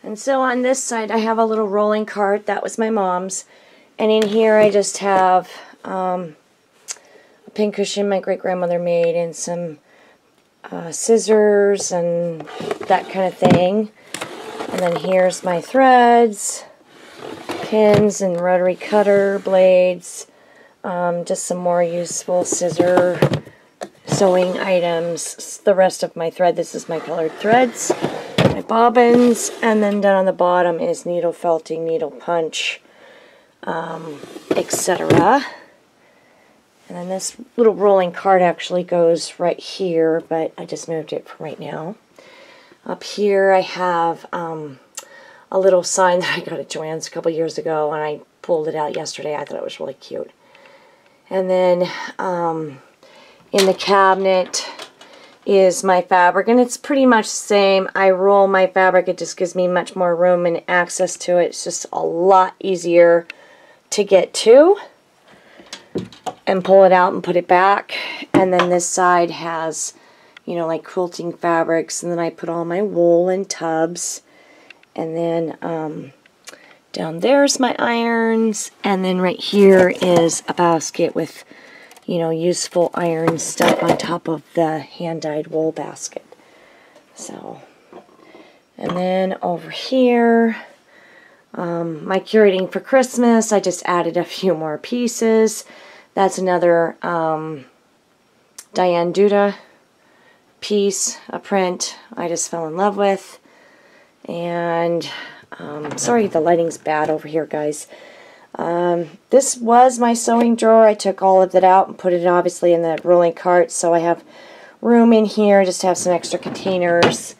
And so on this side I have a little rolling cart. That was my mom's. And in here I just have a pincushion my great-grandmother made and some scissors and that kind of thing. And then here's my threads, pins and rotary cutter blades, just some more useful scissor sewing items. The rest of my thread, this is my colored threads, my bobbins, and then down on the bottom is needle felting, needle punch, etc. And then this little rolling cart actually goes right here, but I just moved it for right now. Up here I have a little sign that I got at Joann's a couple years ago, and I pulled it out yesterday. I thought it was really cute. And then in the cabinet is my fabric, and it's pretty much the same. I roll my fabric. It just gives me much more room and access to it. It's just a lot easier to get to. And pull it out and put it back. And then this side has, you know, like quilting fabrics, and then I put all my wool in tubs. And then down there's my irons, and then right here is a basket with, you know, useful iron stuff on top of the hand-dyed wool basket. So, and then over here, my curating for Christmas, I just added a few more pieces. That's another Diane Duda piece, a print I just fell in love with. And sorry the lighting's bad over here, guys. This was my sewing drawer. I took all of it out and put it obviously in the rolling cart, so I have room in here just to have some extra containers.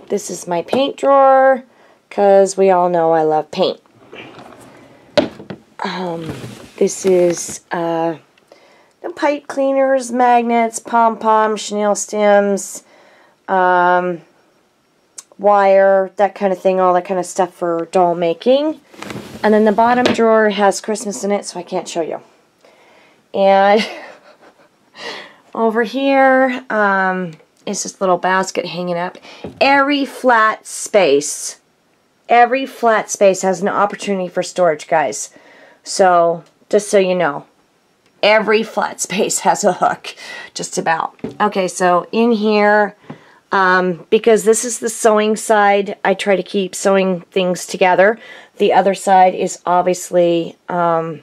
This is my paint drawer, because we all know I love paint. This is the pipe cleaners, magnets, pom-poms, chenille stems, wire, that kind of thing, all that kind of stuff for doll making. And then the bottom drawer has Christmas in it, so I can't show you. And over here is this little basket hanging up. Every flat space has an opportunity for storage, guys. So, just so you know, every flat space has a hook, just about. Okay, so in here, because this is the sewing side, I try to keep sewing things together. The other side is obviously my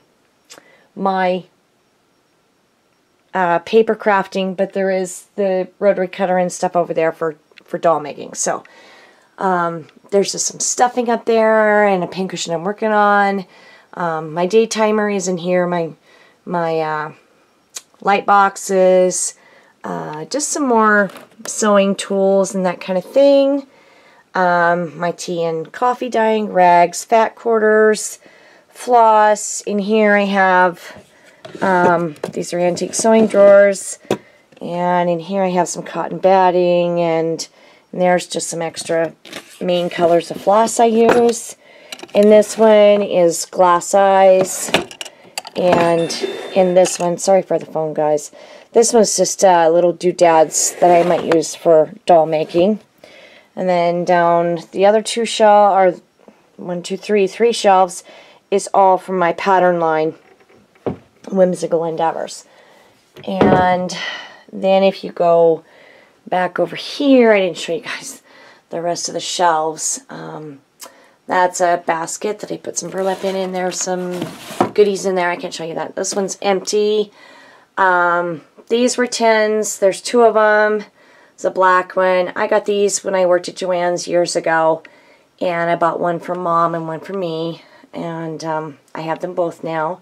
paper crafting, but there is the rotary cutter and stuff over there for doll making. So, there's just some stuffing up there and a pincushion I'm working on. My day timer is in here, my light boxes, just some more sewing tools and that kind of thing. My tea and coffee dyeing rags, fat quarters, floss. In here I have, these are antique sewing drawers, and in here I have some cotton batting, and there's just some extra main colors of floss I use. And this one is glass eyes, and in this one, sorry for the phone, guys, this one's just little doodads that I might use for doll making. And then down the other two shelves, or three shelves, is all from my pattern line, Whimsical Endeavors. And then if you go back over here, I didn't show you guys the rest of the shelves. That's a basket that I put some burlap in. There's some goodies in there. I can't show you that. This one's empty. These were tins. There's two of them. It's a black one. I got these when I worked at Joann's years ago, and I bought one for Mom and one for me, and I have them both now.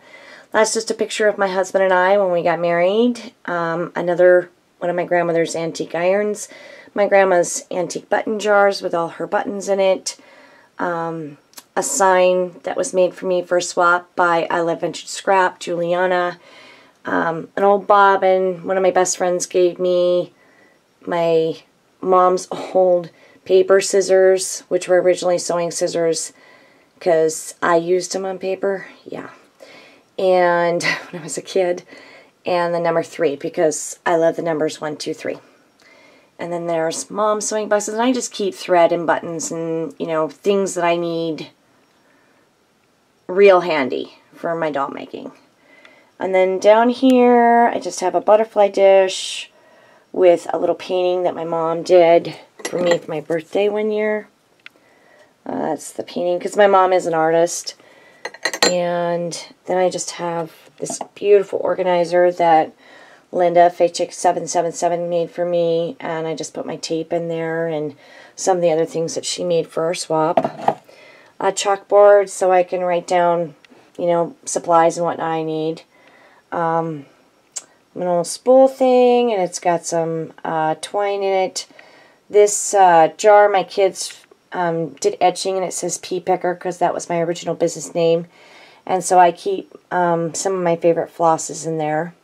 That's just a picture of my husband and I when we got married. Another one of my grandmother's antique irons. My grandma's antique button jars with all her buttons in it. A sign that was made for me for a swap by I Love Vintage Scrap, Juliana. An old bobbin one of my best friends gave me. My mom's old paper scissors, which were originally sewing scissors because I used them on paper. Yeah. And when I was a kid. And the number 3 because I love the numbers 1, 2, 3. And then there's Mom's sewing boxes. And I just keep thread and buttons and, you know, things that I need real handy for my doll making. And then down here, I just have a butterfly dish with a little painting that my mom did for me for my birthday one year. That's the painting, because my mom is an artist. And then I just have this beautiful organizer that Linda Faychick 777 made for me, and I just put my tape in there and some of the other things that she made for our swap. A chalkboard so I can write down, you know, supplies and whatnot I need. An little spool thing, and it's got some twine in it. This jar, my kids did etching, and it says Pea Picker because that was my original business name. And so I keep some of my favorite flosses in there.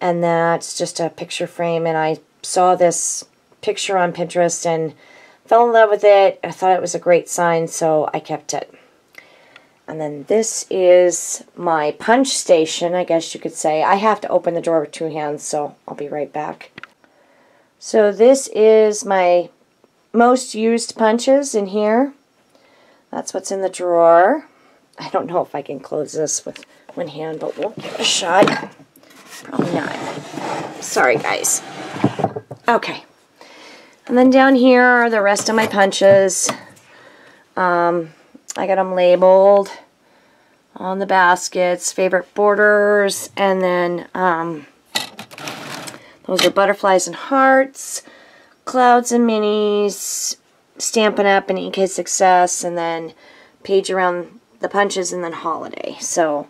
And that's just a picture frame, and I saw this picture on Pinterest and fell in love with it. I thought it was a great sign, so I kept it. And then this is my punch station, I guess you could say. I have to open the drawer with two hands, so I'll be right back. So this is my most used punches in here. That's what's in the drawer. I don't know if I can close this with one hand, but we'll give it a shot. Probably not. Sorry, guys. Okay. And then down here are the rest of my punches. I got them labeled on the baskets, favorite borders, and then those are butterflies and hearts, clouds and minis, Stampin' Up! And EK Success, and then page around the punches, and then holiday. So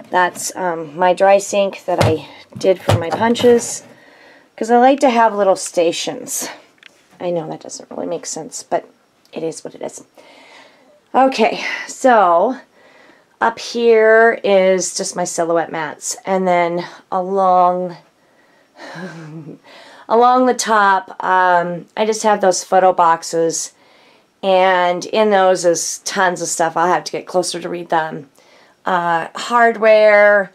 that's my dry sync that I did for my punches, because I like to have little stations. I know that doesn't really make sense, but it is what it is. Okay, so up here is just my silhouette mats, and then along along the top I just have those photo boxes, and in those is tons of stuff. I'll have to get closer to read them. Hardware,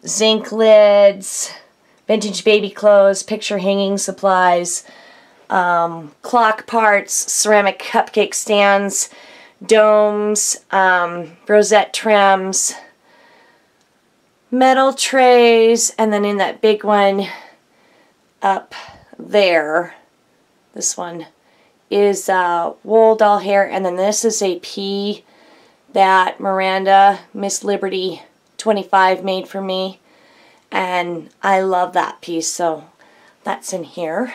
zinc lids, vintage baby clothes, picture hanging supplies, clock parts, ceramic cupcake stands, domes, rosette trims, metal trays, and then in that big one up there, this one is wool doll hair, and then this is a pea that Miranda, Miss Liberty 25 made for me, and I love that piece, so that's in here.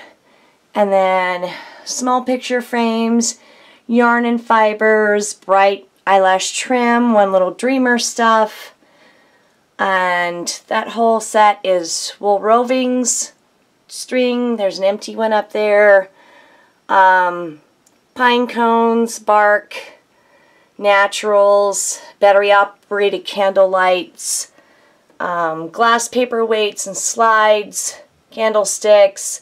And then small picture frames, yarn and fibers, bright eyelash trim, one little dreamer stuff, and that whole set is wool rovings, string, there's an empty one up there, pine cones, bark, naturals, battery operated candle lights, glass paperweights and slides, candlesticks,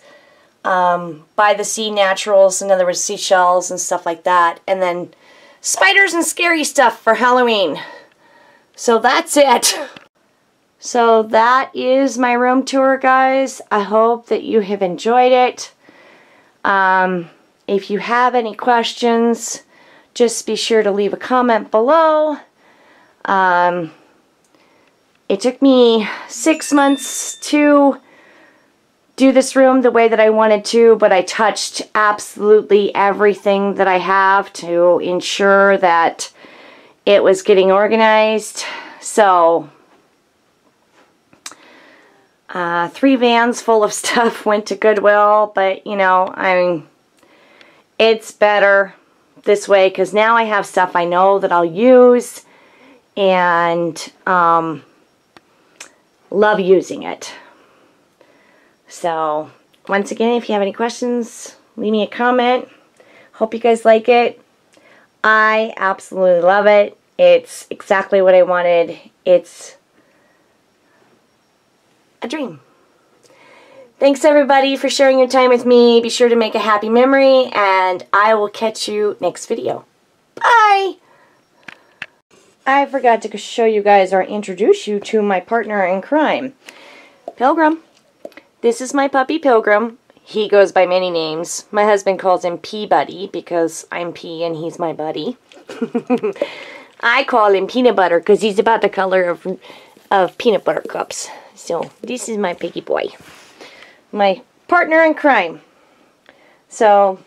by the sea naturals, in other words seashells and stuff like that, and then spiders and scary stuff for Halloween. So that's it. So that is my room tour, guys. I hope that you have enjoyed it. If you have any questions, just be sure to leave a comment below. It took me 6 months to do this room the way that I wanted to, but I touched absolutely everything that I have to ensure that it was getting organized. So 3 vans full of stuff went to Goodwill, but you know, it's better this way because now I have stuff I know that I'll use and love using it. So once again, if you have any questions, leave me a comment. Hope you guys like it. I absolutely love it. It's exactly what I wanted. It's a dream. Thanks everybody for sharing your time with me. Be sure to make a happy memory, and I will catch you next video. Bye! I forgot to show you guys or introduce you to my partner in crime, Pilgrim. This is my puppy Pilgrim. He goes by many names. My husband calls him P-Buddy because I'm P and he's my buddy. I call him Peanut Butter because he's about the color of peanut butter cups. So this is my piggy boy. My partner in crime. So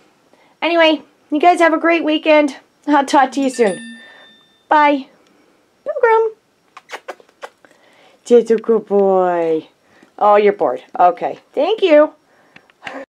anyway, you guys have a great weekend. I'll talk to you soon. Bye. Pilgrim. Just a good boy. Oh, you're bored. Okay. Thank you.